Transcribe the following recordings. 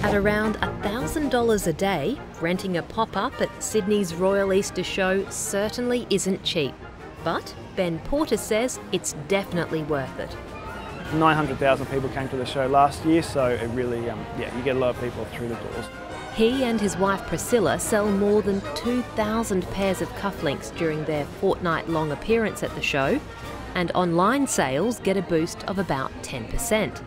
At around $1,000 a day, renting a pop-up at Sydney's Royal Easter Show certainly isn't cheap. But Ben Porter says it's definitely worth it. 900,000 people came to the show last year, so it really, you get a lot of people through the doors. He and his wife Priscilla sell more than 2,000 pairs of cufflinks during their fortnight-long appearance at the show, and online sales get a boost of about 10%.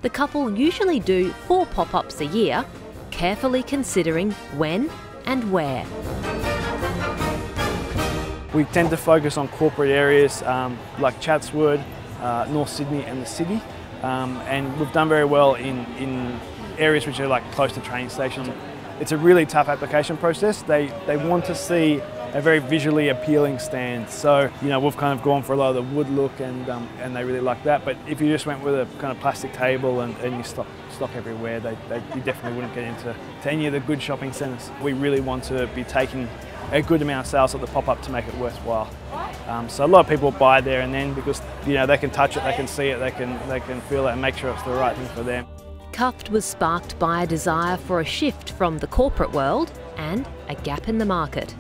The couple usually do 4 pop-ups a year, carefully considering when and where. We tend to focus on corporate areas like Chatswood, North Sydney and the city, and we've done very well in areas which are like close to train stations. It's a really tough application process. They want to see a very visually appealing stand, so we've kind of gone for a lot of the wood look, and they really like that. But if you just went with a kind of plastic table and you stock everywhere, you definitely wouldn't get into any of the good shopping centres. We really want to be taking a good amount of sales at the pop-up to make it worthwhile. So a lot of people buy there and then because they can touch it, they can see it, they can feel it and make sure it's the right thing for them. Cuffed was sparked by a desire for a shift from the corporate world and a gap in the market.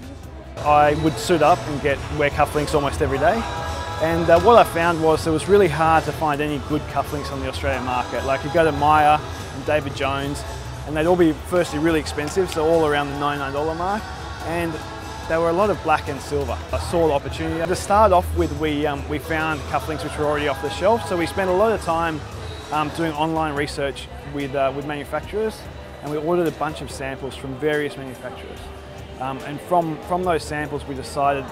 I would suit up and wear cufflinks almost every day, and what I found was it was really hard to find any good cufflinks on the Australian market. Like you go to Myer and David Jones and they'd all be firstly really expensive, so all around the $99 mark, and there were a lot of black and silver. I saw the opportunity. To start off with, we found cufflinks which were already off the shelf, so we spent a lot of time doing online research with manufacturers, and we ordered a bunch of samples from various manufacturers. And from those samples we decided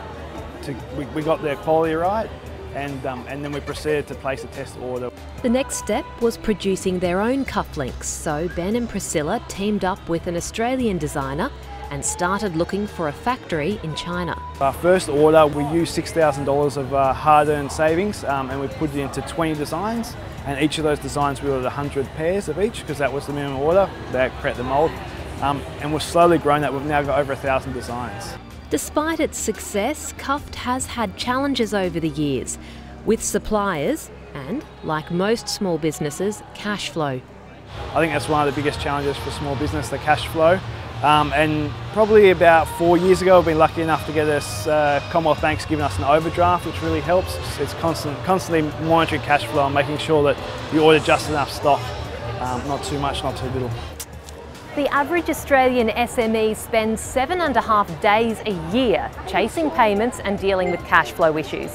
we got their quality right, and then we proceeded to place a test order. The next step was producing their own cufflinks, so Ben and Priscilla teamed up with an Australian designer and started looking for a factory in China. Our first order, we used $6,000 of hard-earned savings, and we put it into 20 designs, and each of those designs we ordered 100 pairs of each because that was the minimum order. They create the mould. And we've slowly grown that. We've now got over 1,000 designs. Despite its success, Cuffed has had challenges over the years with suppliers and, like most small businesses, cash flow. I think that's one of the biggest challenges for small business, the cash flow. And probably about 4 years ago, we've been lucky enough to get us, Commonwealth Bank's given us an overdraft, which really helps. It's constantly monitoring cash flow and making sure that you order just enough stock, not too much, not too little. The average Australian SME spends 7.5 days a year chasing payments and dealing with cash flow issues.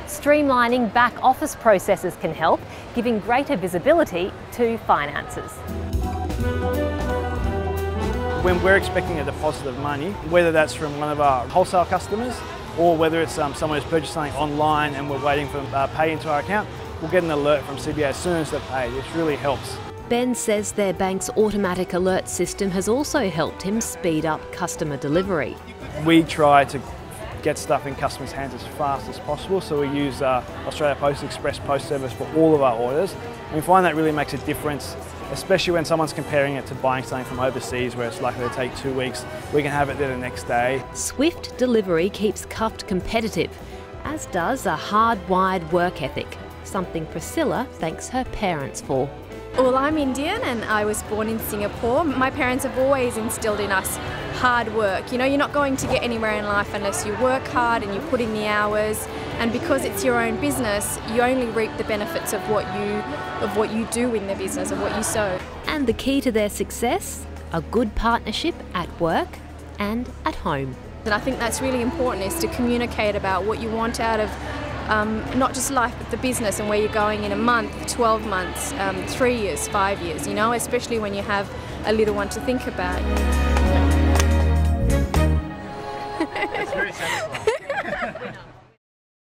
Streamlining back office processes can help, giving greater visibility to finances. When we're expecting a deposit of money, whether that's from one of our wholesale customers or whether it's someone who's purchased something online and we're waiting for pay into our account, we'll get an alert from CBA as soon as they're paid, which really helps. Ben says their bank's automatic alert system has also helped him speed up customer delivery. We try to get stuff in customers' hands as fast as possible, so we use Australia Post Express Post Service for all of our orders. And we find that really makes a difference, especially when someone's comparing it to buying something from overseas where it's likely to take 2 weeks. We can have it there the next day. Swift delivery keeps Cuffed competitive, as does a hardwired work ethic, something Priscilla thanks her parents for. Well, I'm Indian and I was born in Singapore. My parents have always instilled in us hard work. You're not going to get anywhere in life unless you work hard and you put in the hours. And because it's your own business, you only reap the benefits of what you do in the business, of what you sow. And the key to their success? A good partnership at work and at home. And I think that's really important, is to communicate about what you want out of not just life but the business, and where you're going in a month, 12 months, 3 years, 5 years, especially when you have a little one to think about. That's very satisfying.